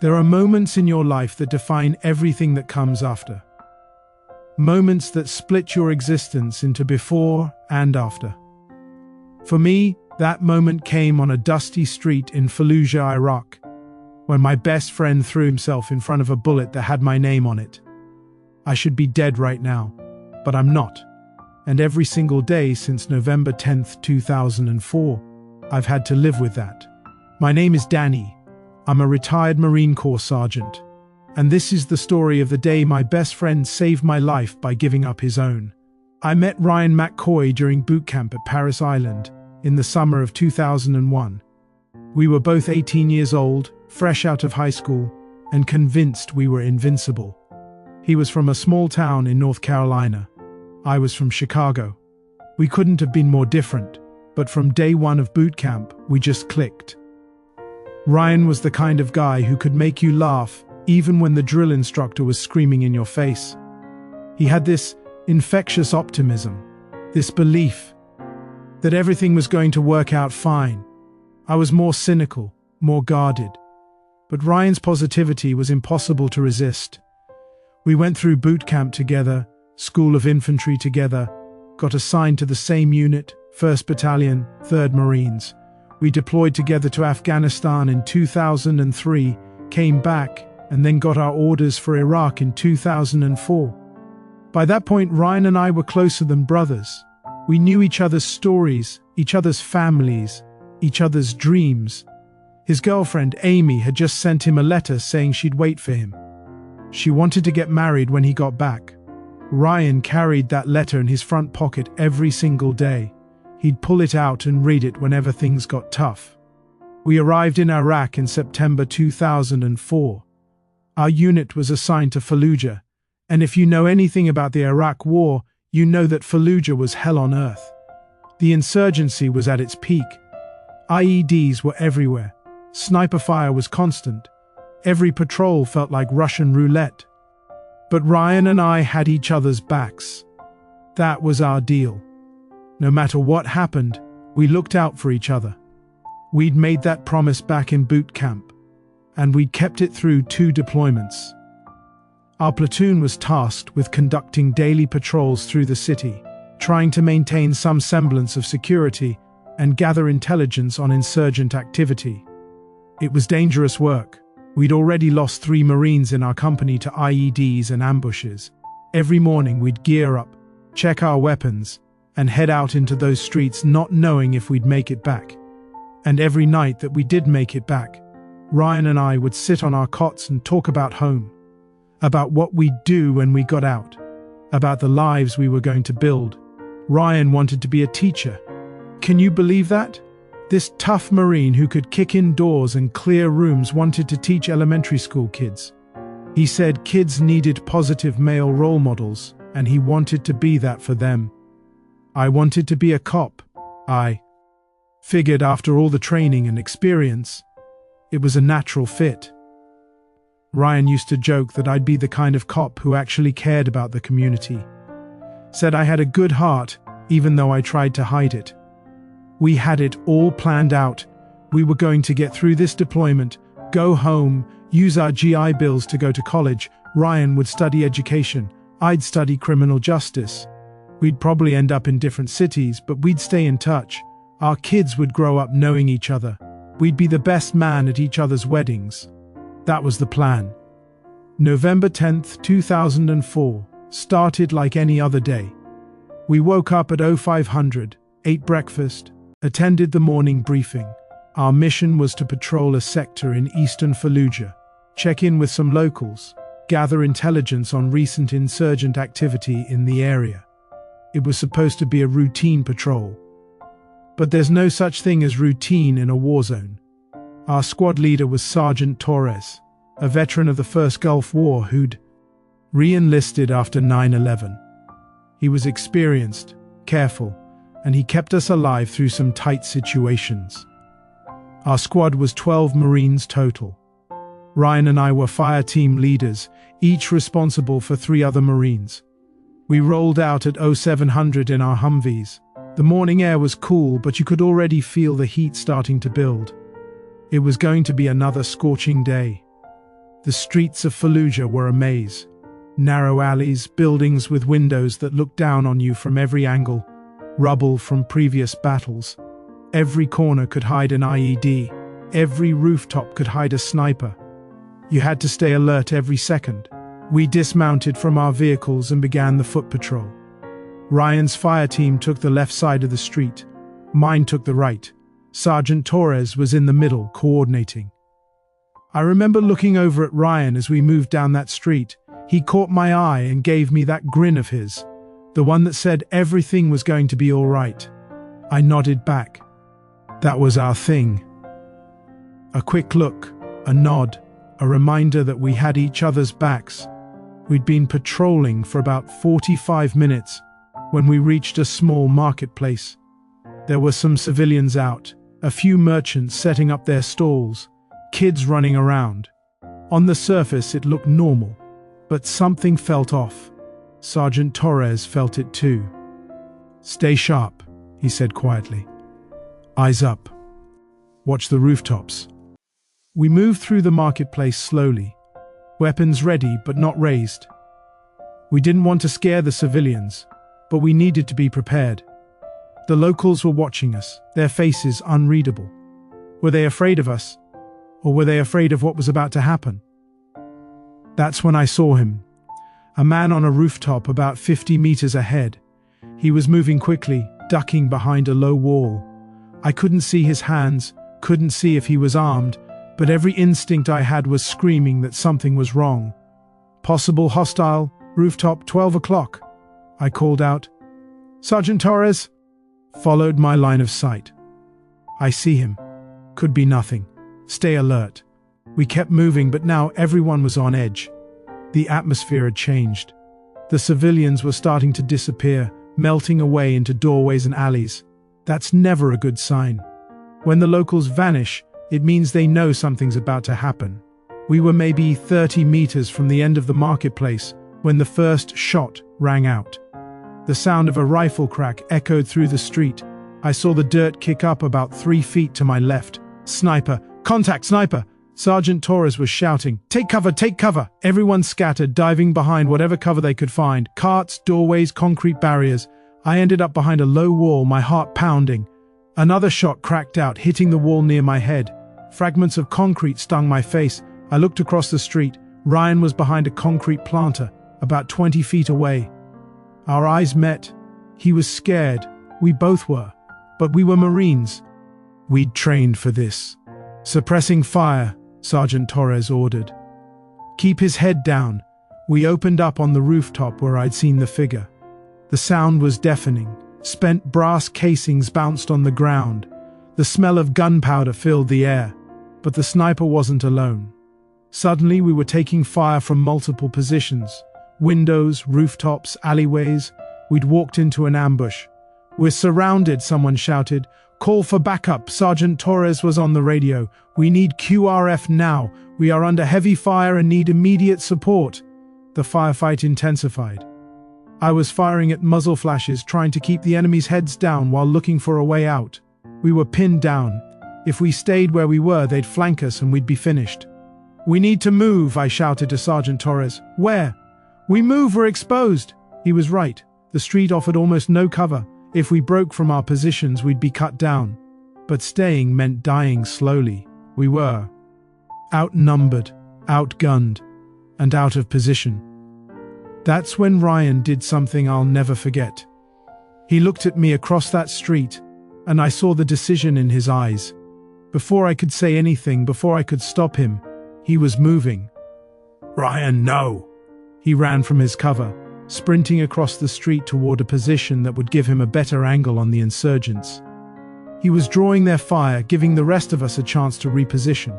There are moments in your life that define everything that comes after. Moments that split your existence into before and after. For me, that moment came on a dusty street in Fallujah, Iraq, when my best friend threw himself in front of a bullet that had my name on it. I should be dead right now, but I'm not. And every single day since November 10th, 2004, I've had to live with that. My name is Danny. I'm a retired Marine Corps sergeant. And this is the story of the day my best friend saved my life by giving up his own. I met Ryan McCoy during boot camp at Paris Island in the summer of 2001. We were both 18 years old, fresh out of high school, and convinced we were invincible. He was from a small town in North Carolina. I was from Chicago. We couldn't have been more different, but from day one of boot camp, we just clicked. Ryan was the kind of guy who could make you laugh even when the drill instructor was screaming in your face. He had this infectious optimism, this belief that everything was going to work out fine. I was more cynical, more guarded. But Ryan's positivity was impossible to resist. We went through boot camp together, School of Infantry together, got assigned to the same unit, 1st Battalion, 3rd Marines. We deployed together to Afghanistan in 2003, came back, and then got our orders for Iraq in 2004. By that point, Ryan and I were closer than brothers. We knew each other's stories, each other's families, each other's dreams. His girlfriend, Amy, had just sent him a letter saying she'd wait for him. She wanted to get married when he got back. Ryan carried that letter in his front pocket every single day. He'd pull it out and read it whenever things got tough. We arrived in Iraq in September 2004. Our unit was assigned to Fallujah, and if you know anything about the Iraq War, you know that Fallujah was hell on earth. The insurgency was at its peak. IEDs were everywhere. Sniper fire was constant. Every patrol felt like Russian roulette. But Ryan and I had each other's backs. That was our deal. No matter what happened, we looked out for each other. We'd made that promise back in boot camp, and we'd kept it through 2 deployments. Our platoon was tasked with conducting daily patrols through the city, trying to maintain some semblance of security and gather intelligence on insurgent activity. It was dangerous work. We'd already lost 3 Marines in our company to IEDs and ambushes. Every morning we'd gear up, check our weapons, and head out into those streets not knowing if we'd make it back. And every night that we did make it back, Ryan and I would sit on our cots and talk about home, about what we'd do when we got out, about the lives we were going to build. Ryan wanted to be a teacher. Can you believe that? This tough Marine who could kick in doors and clear rooms wanted to teach elementary school kids. He said kids needed positive male role models, and he wanted to be that for them. I wanted to be a cop. I figured after all the training and experience, it was a natural fit. Ryan used to joke that I'd be the kind of cop who actually cared about the community. Said I had a good heart, even though I tried to hide it. We had it all planned out. We were going to get through this deployment, go home, use our GI Bills to go to college. Ryan would study education. I'd study criminal justice. We'd probably end up in different cities, but we'd stay in touch. Our kids would grow up knowing each other. We'd be the best man at each other's weddings. That was the plan. November 10th, 2004, started like any other day. We woke up at 0500, ate breakfast, attended the morning briefing. Our mission was to patrol a sector in eastern Fallujah, check in with some locals, gather intelligence on recent insurgent activity in the area. It was supposed to be a routine patrol. But there's no such thing as routine in a war zone. Our squad leader was Sergeant Torres, a veteran of the First Gulf War who'd re-enlisted after 9/11. He was experienced, careful, and he kept us alive through some tight situations. Our squad was 12 Marines total. Ryan and I were fire team leaders, each responsible for 3 other Marines. We rolled out at 0700 in our Humvees. The morning air was cool, but you could already feel the heat starting to build. It was going to be another scorching day. The streets of Fallujah were a maze. Narrow alleys, buildings with windows that looked down on you from every angle, rubble from previous battles. Every corner could hide an IED. Every rooftop could hide a sniper. You had to stay alert every second. We dismounted from our vehicles and began the foot patrol. Ryan's fire team took the left side of the street. Mine took the right. Sergeant Torres was in the middle, coordinating. I remember looking over at Ryan as we moved down that street. He caught my eye and gave me that grin of his, the one that said everything was going to be all right. I nodded back. That was our thing. A quick look, a nod, a reminder that we had each other's backs. We'd been patrolling for about 45 minutes when we reached a small marketplace. There were some civilians out, a few merchants setting up their stalls, kids running around. On the surface it looked normal, but something felt off. Sergeant Torres felt it too. "Stay sharp," he said quietly. "Eyes up. Watch the rooftops." We moved through the marketplace slowly, weapons ready but not raised. We didn't want to scare the civilians, but we needed to be prepared. The locals were watching us, their faces unreadable. Were they afraid of us? Or were they afraid of what was about to happen? That's when I saw him. A man on a rooftop about 50 meters ahead. He was moving quickly, ducking behind a low wall. I couldn't see his hands, couldn't see if he was armed, but every instinct I had was screaming that something was wrong. "Possible hostile, rooftop 12 o'clock. I called out. "Sergeant Torres?" Followed my line of sight. "I see him. Could be nothing. Stay alert." We kept moving, but now everyone was on edge. The atmosphere had changed. The civilians were starting to disappear, melting away into doorways and alleys. That's never a good sign. When the locals vanish, it means they know something's about to happen. We were maybe 30 meters from the end of the marketplace when the first shot rang out. The sound of a rifle crack echoed through the street. I saw the dirt kick up about 3 feet to my left. "Sniper! Contact, sniper!" Sergeant Torres was shouting. "Take cover, take cover!" Everyone scattered, diving behind whatever cover they could find. Carts, doorways, concrete barriers. I ended up behind a low wall, my heart pounding. Another shot cracked out, hitting the wall near my head. Fragments of concrete stung my face. I looked across the street. Ryan was behind a concrete planter, about 20 feet away. Our eyes met. He was scared. We both were. But we were Marines. We'd trained for this. "Suppressing fire," Sergeant Torres ordered. "Keep his head down." We opened up on the rooftop where I'd seen the figure. The sound was deafening. Spent brass casings bounced on the ground. The smell of gunpowder filled the air. But the sniper wasn't alone. Suddenly we were taking fire from multiple positions. Windows, rooftops, alleyways. We'd walked into an ambush. "We're surrounded," someone shouted. "Call for backup." Sergeant Torres was on the radio. "We need QRF now. We are under heavy fire and need immediate support." The firefight intensified. I was firing at muzzle flashes, trying to keep the enemy's heads down while looking for a way out. We were pinned down. If we stayed where we were, they'd flank us and we'd be finished. "We need to move," I shouted to Sergeant Torres. "Where?" "We move, we're exposed." He was right. The street offered almost no cover. If we broke from our positions, we'd be cut down. But staying meant dying slowly. We were outnumbered, outgunned, and out of position. That's when Ryan did something I'll never forget. He looked at me across that street, and I saw the decision in his eyes. Before I could say anything, before I could stop him, he was moving. "Ryan, no!" He ran from his cover, sprinting across the street toward a position that would give him a better angle on the insurgents. He was drawing their fire, giving the rest of us a chance to reposition.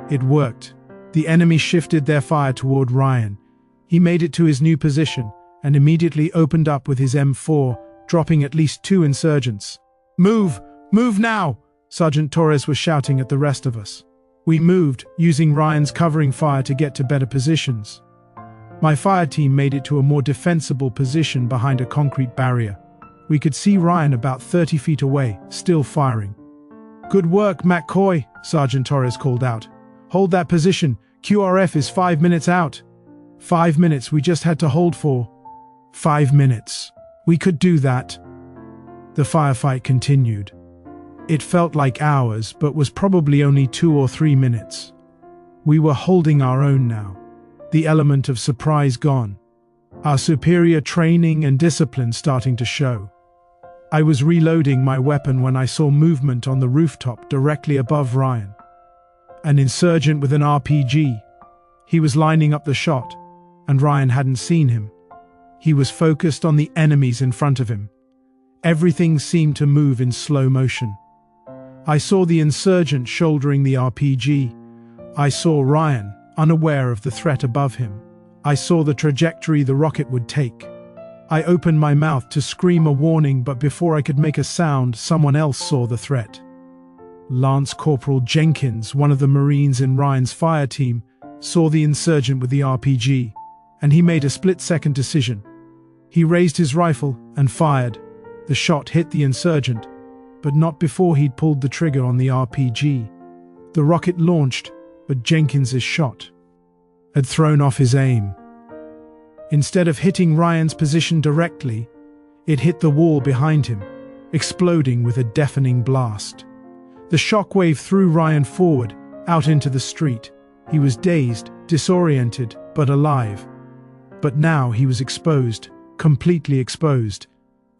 It worked. The enemy shifted their fire toward Ryan. He made it to his new position and immediately opened up with his M4, dropping at least 2 insurgents. "Move! Move now!" Sergeant Torres was shouting at the rest of us. We moved, using Ryan's covering fire to get to better positions. My fire team made it to a more defensible position behind a concrete barrier. We could see Ryan about 30 feet away, still firing. "Good work, McCoy," Sergeant Torres called out. "Hold that position. QRF is 5 minutes out. 5 minutes, we just had to hold for 5 minutes. We could do that. The firefight continued. It felt like hours, but was probably only 2 or 3 minutes. We were holding our own now. The element of surprise gone. Our superior training and discipline starting to show. I was reloading my weapon when I saw movement on the rooftop directly above Ryan. An insurgent with an RPG. He was lining up the shot, and Ryan hadn't seen him. He was focused on the enemies in front of him. Everything seemed to move in slow motion. I saw the insurgent shouldering the RPG. I saw Ryan, unaware of the threat above him. I saw the trajectory the rocket would take. I opened my mouth to scream a warning, but before I could make a sound, someone else saw the threat. Lance Corporal Jenkins, one of the Marines in Ryan's fire team, saw the insurgent with the RPG, and he made a split-second decision. He raised his rifle and fired. The shot hit the insurgent, but not before he'd pulled the trigger on the RPG. The rocket launched, but Jenkins's shot had thrown off his aim. Instead of hitting Ryan's position directly, it hit the wall behind him, exploding with a deafening blast. The shockwave threw Ryan forward, out into the street. He was dazed, disoriented, but alive. But now he was exposed, completely exposed.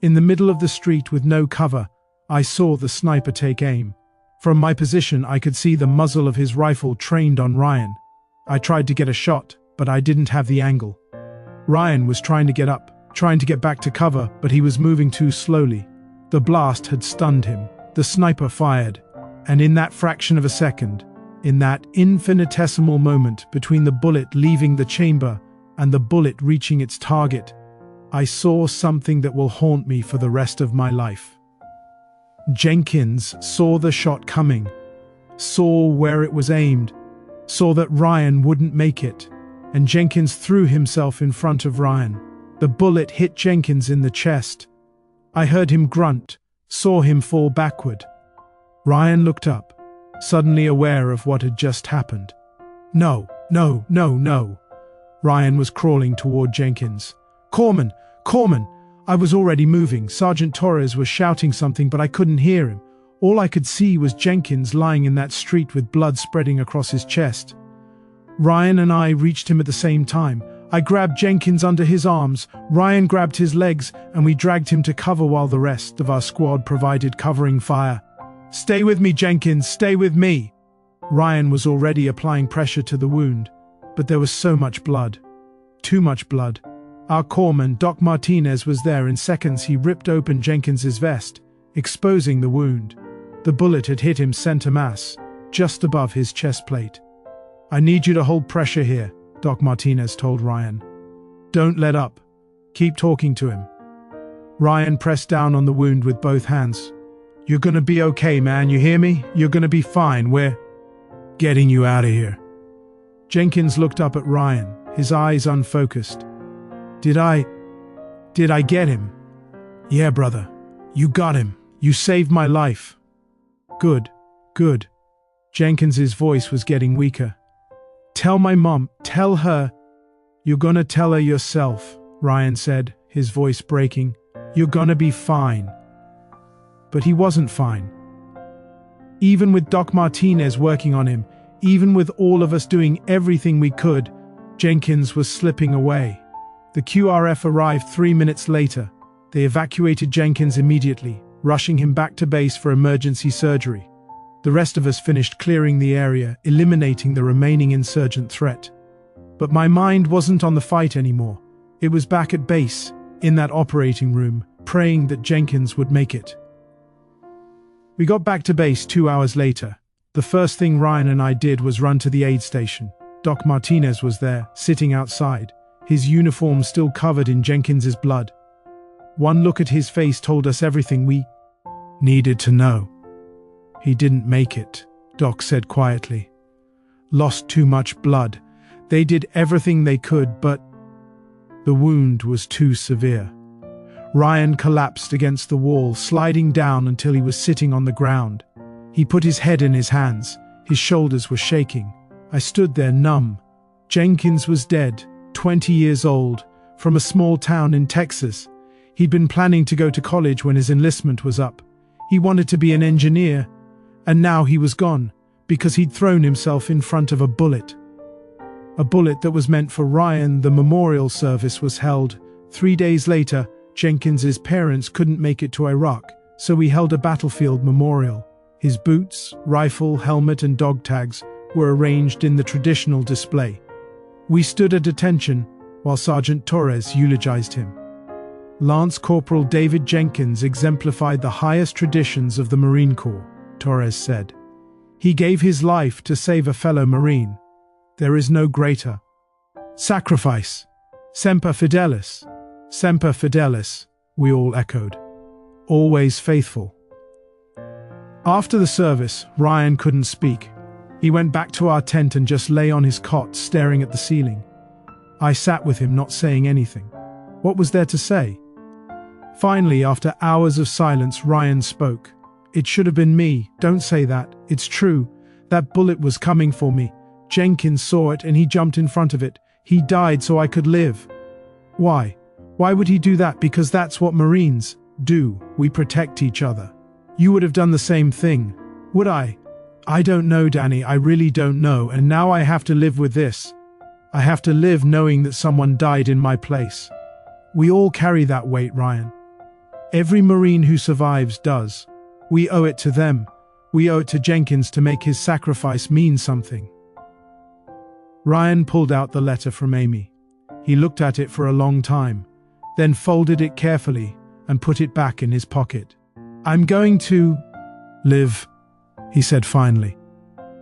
In the middle of the street with no cover, I saw the sniper take aim. From my position, I could see the muzzle of his rifle trained on Ryan. I tried to get a shot, but I didn't have the angle. Ryan was trying to get up, trying to get back to cover, but he was moving too slowly. The blast had stunned him. The sniper fired, and in that fraction of a second, in that infinitesimal moment between the bullet leaving the chamber and the bullet reaching its target, I saw something that will haunt me for the rest of my life. Jenkins saw the shot coming, saw where it was aimed, saw that Ryan wouldn't make it, and Jenkins threw himself in front of Ryan. The bullet hit Jenkins in the chest. I heard him grunt, saw him fall backward. Ryan looked up, suddenly aware of what had just happened. No. Ryan was crawling toward Jenkins. Corpsman! I was already moving. Sergeant Torres was shouting something, but I couldn't hear him. All I could see was Jenkins lying in that street with blood spreading across his chest. Ryan and I reached him at the same time. I grabbed Jenkins under his arms, Ryan grabbed his legs, and we dragged him to cover while the rest of our squad provided covering fire. Stay with me, Jenkins, stay with me! Ryan was already applying pressure to the wound, but there was so much blood. Too much blood. Our corpsman, Doc Martinez, was there. In seconds he ripped open Jenkins's vest, exposing the wound. The bullet had hit him center mass, just above his chest plate. I need you to hold pressure here, Doc Martinez told Ryan. Don't let up. Keep talking to him. Ryan pressed down on the wound with both hands. You're gonna be okay, man, you hear me? You're gonna be fine. We're getting you out of here. Jenkins looked up at Ryan, his eyes unfocused. Did I get him? Yeah, brother. You got him. You saved my life. Good. Jenkins's voice was getting weaker. Tell my mom, tell her. You're gonna tell her yourself, Ryan said, his voice breaking. You're gonna be fine. But he wasn't fine. Even with Doc Martinez working on him, even with all of us doing everything we could, Jenkins was slipping away. The QRF arrived 3 minutes later. They evacuated Jenkins immediately, rushing him back to base for emergency surgery. The rest of us finished clearing the area, eliminating the remaining insurgent threat. But my mind wasn't on the fight anymore. It was back at base, in that operating room, praying that Jenkins would make it. We got back to base 2 hours later. The first thing Ryan and I did was run to the aid station. Doc Martinez was there, sitting outside, his uniform still covered in Jenkins's blood. One look at his face told us everything we needed to know. He didn't make it, Doc said quietly. Lost too much blood. They did everything they could, but the wound was too severe. Ryan collapsed against the wall, sliding down until he was sitting on the ground. He put his head in his hands. His shoulders were shaking. I stood there numb. Jenkins was dead, 20 years old, from a small town in Texas. He'd been planning to go to college when his enlistment was up. He wanted to be an engineer, and now he was gone because he'd thrown himself in front of a bullet. A bullet that was meant for Ryan. The memorial service was held. 3 days later, Jenkins's parents couldn't make it to Iraq, so we held a battlefield memorial. His boots, rifle, helmet, and dog tags were arranged in the traditional display. We stood at attention while Sergeant Torres eulogized him. Lance Corporal David Jenkins exemplified the highest traditions of the Marine Corps, Torres said. He gave his life to save a fellow Marine. There is no greater sacrifice. Semper Fidelis. Semper Fidelis, we all echoed. Always faithful. After the service, Ryan couldn't speak. He went back to our tent and just lay on his cot, staring at the ceiling. I sat with him, not saying anything. What was there to say? Finally, after hours of silence, Ryan spoke. It should have been me. Don't say that. It's true. That bullet was coming for me. Jenkins saw it and he jumped in front of it. He died so I could live. Why? Why would he do that? Because that's what Marines do. We protect each other. You would have done the same thing. Would I? I don't know, Danny. I really don't know. And now I have to live with this. I have to live knowing that someone died in my place. We all carry that weight, Ryan. Every Marine who survives does. We owe it to them. We owe it to Jenkins to make his sacrifice mean something. Ryan pulled out the letter from Amy. He looked at it for a long time, then folded it carefully and put it back in his pocket. I'm going to live, he said finally.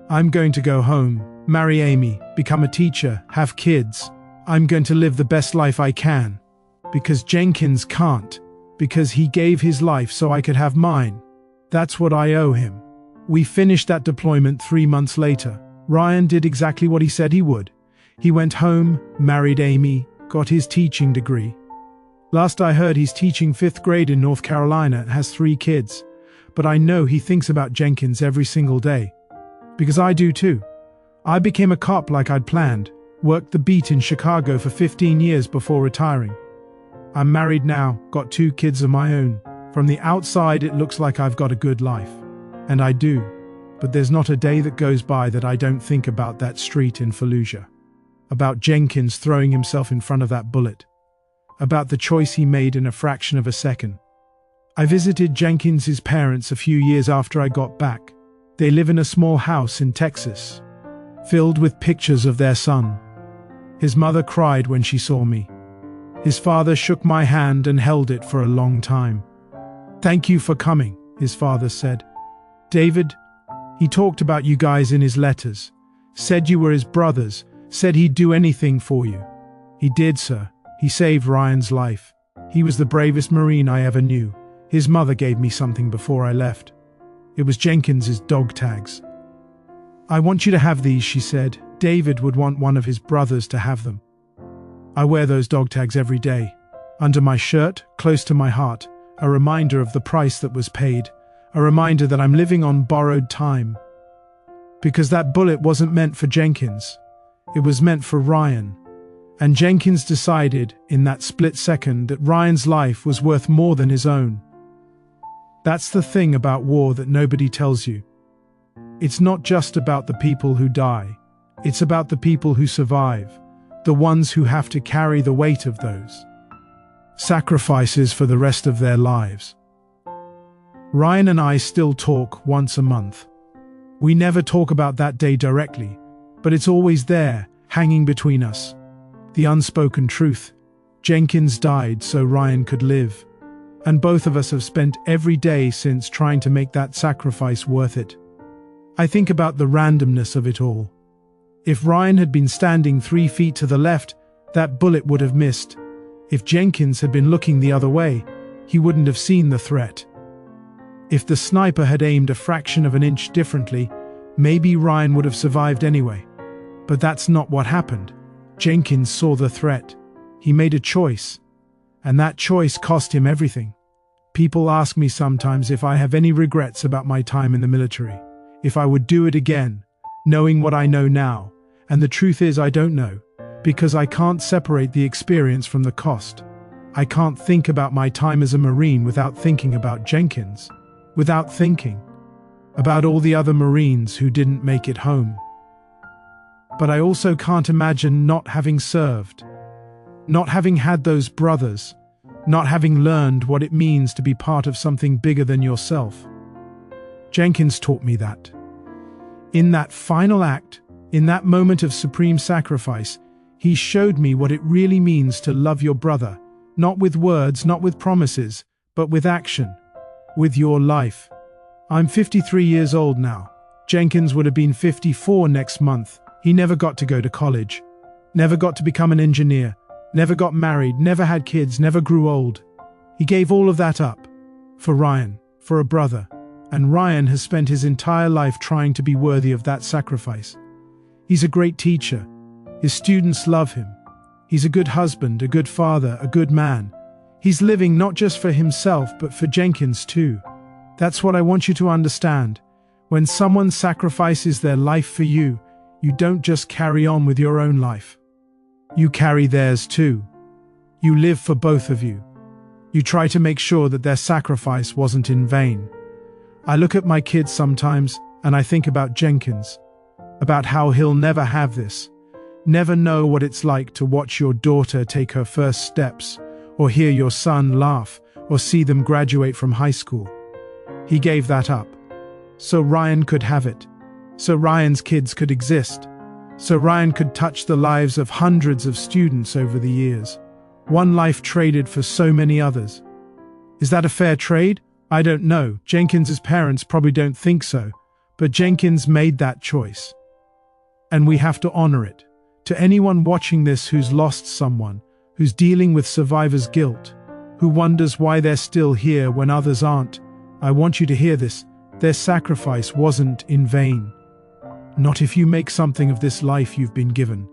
I'm going to go home, marry Amy, become a teacher, have kids. I'm going to live the best life I can. Because Jenkins can't. Because he gave his life so I could have mine. That's what I owe him. We finished that deployment 3 months later. Ryan did exactly what he said he would. He went home, married Amy, got his teaching degree. Last I heard, he's teaching 5th grade in North Carolina and has 3 kids. But I know he thinks about Jenkins every single day. Because I do too. I became a cop like I'd planned, worked the beat in Chicago for 15 years before retiring. I'm married now, got 2 kids of my own. From the outside, it looks like I've got a good life. And I do. But there's not a day that goes by that I don't think about that street in Fallujah. About Jenkins throwing himself in front of that bullet. About the choice he made in a fraction of a second. I visited Jenkins's parents a few years after I got back. They live in a small house in Texas, filled with pictures of their son. His mother cried when she saw me. His father shook my hand and held it for a long time. Thank you for coming, his father said. David, he talked about you guys in his letters, said you were his brothers, said he'd do anything for you. He did, sir. He saved Ryan's life. He was the bravest Marine I ever knew. His mother gave me something before I left. It was Jenkins's dog tags. I want you to have these, she said. David would want one of his brothers to have them. I wear those dog tags every day. Under my shirt, close to my heart, a reminder of the price that was paid. A reminder that I'm living on borrowed time. Because that bullet wasn't meant for Jenkins. It was meant for Ryan. And Jenkins decided, in that split second, that Ryan's life was worth more than his own. That's the thing about war that nobody tells you. It's not just about the people who die. It's about the people who survive. The ones who have to carry the weight of those sacrifices for the rest of their lives. Ryan and I still talk once a month. We never talk about that day directly, but it's always there, hanging between us. The unspoken truth. Jenkins died so Ryan could live. And both of us have spent every day since trying to make that sacrifice worth it. I think about the randomness of it all. If Ryan had been standing 3 feet to the left, that bullet would have missed. If Jenkins had been looking the other way, he wouldn't have seen the threat. If the sniper had aimed a fraction of an inch differently, maybe Ryan would have survived anyway. But that's not what happened. Jenkins saw the threat. He made a choice. And that choice cost him everything. People ask me sometimes if I have any regrets about my time in the military. If I would do it again, knowing what I know now, And the truth is, I don't know, because I can't separate the experience from the cost. I can't think about my time as a Marine without thinking about Jenkins, without thinking about all the other Marines who didn't make it home. But I also can't imagine not having served, not having had those brothers, not having learned what it means to be part of something bigger than yourself. Jenkins taught me that. In that final act, in that moment of supreme sacrifice, he showed me what it really means to love your brother, not with words, not with promises, but with action, with your life. I'm 53 years old now. Jenkins would have been 54 next month. He never got to go to college, never got to become an engineer, never got married, never had kids, never grew old. He gave all of that up for Ryan, for a brother, and Ryan has spent his entire life trying to be worthy of that sacrifice. He's a great teacher. His students love him. He's a good husband, a good father, a good man. He's living not just for himself, but for Jenkins too. That's what I want you to understand. When someone sacrifices their life for you, you don't just carry on with your own life. You carry theirs too. You live for both of you. You try to make sure that their sacrifice wasn't in vain. I look at my kids sometimes and I think about Jenkins, about how he'll never have this, never know what it's like to watch your daughter take her first steps, or hear your son laugh, or see them graduate from high school. He gave that up, so Ryan could have it, so Ryan's kids could exist, so Ryan could touch the lives of hundreds of students over the years. One life traded for so many others. Is that a fair trade? I don't know. Jenkins's parents probably don't think so, but Jenkins made that choice. And we have to honor it. To anyone watching this who's lost someone, who's dealing with survivor's guilt, who wonders why they're still here when others aren't, I want you to hear this. Their sacrifice wasn't in vain. Not if you make something of this life you've been given.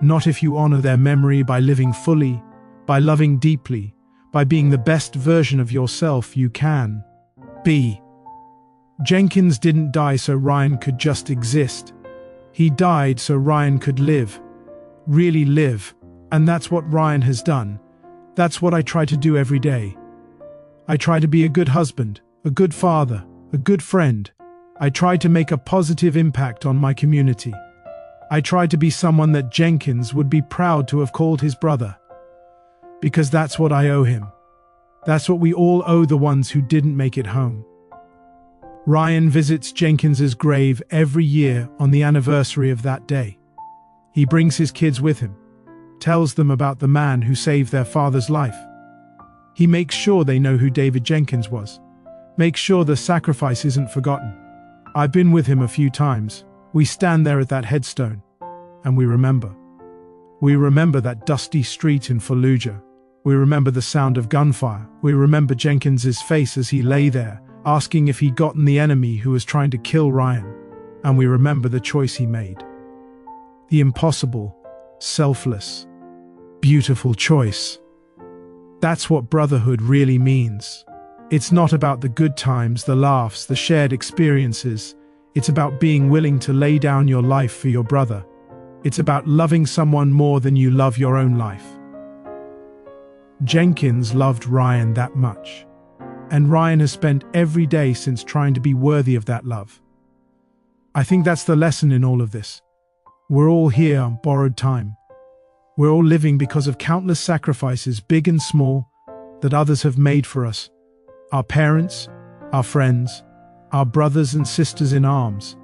Not if you honor their memory by living fully, by loving deeply, by being the best version of yourself you can be. Jenkins didn't die so Ryan could just exist. He died so Ryan could live, really live, and that's what Ryan has done. That's what I try to do every day. I try to be a good husband, a good father, a good friend. I try to make a positive impact on my community. I try to be someone that Jenkins would be proud to have called his brother. Because that's what I owe him. That's what we all owe the ones who didn't make it home. Ryan visits Jenkins's grave every year on the anniversary of that day. He brings his kids with him, tells them about the man who saved their father's life. He makes sure they know who David Jenkins was, makes sure the sacrifice isn't forgotten. I've been with him a few times. We stand there at that headstone, and we remember. We remember that dusty street in Fallujah. We remember the sound of gunfire. We remember Jenkins's face as he lay there, asking if he'd gotten the enemy who was trying to kill Ryan. And we remember the choice he made. The impossible, selfless, beautiful choice. That's what brotherhood really means. It's not about the good times, the laughs, the shared experiences. It's about being willing to lay down your life for your brother. It's about loving someone more than you love your own life. Jenkins loved Ryan that much. And Ryan has spent every day since trying to be worthy of that love. I think that's the lesson in all of this. We're all here on borrowed time. We're all living because of countless sacrifices, big and small, that others have made for us. Our parents, our friends, our brothers and sisters in arms.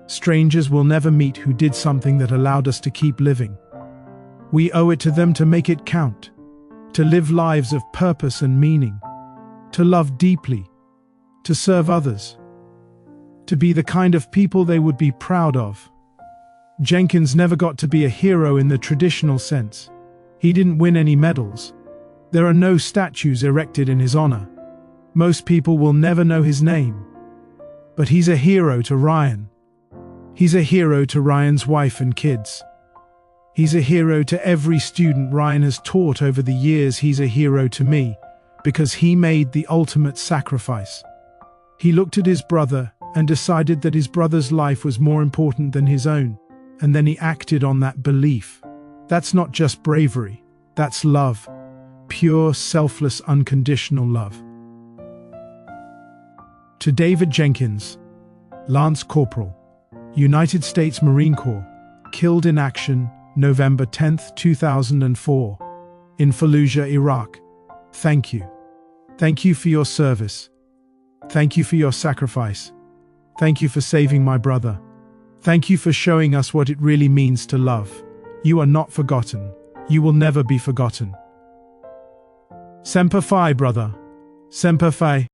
Strangers we'll never meet who did something that allowed us to keep living. We owe it to them to make it count, to live lives of purpose and meaning, to love deeply, to serve others, to be the kind of people they would be proud of. Jenkins never got to be a hero in the traditional sense. He didn't win any medals. There are no statues erected in his honor. Most people will never know his name. But he's a hero to Ryan. He's a hero to Ryan's wife and kids. He's a hero to every student Ryan has taught over the years. He's a hero to me, because he made the ultimate sacrifice. He looked at his brother and decided that his brother's life was more important than his own. and then he acted on that belief. That's not just bravery, that's love. Pure, selfless, unconditional love. To David Jenkins, Lance Corporal, United States Marine Corps, killed in action, November 10, 2004, in Fallujah, Iraq. Thank you. Thank you for your service. Thank you for your sacrifice. Thank you for saving my brother. Thank you for showing us what it really means to love. You are not forgotten. You will never be forgotten. Semper Fi, brother. Semper Fi.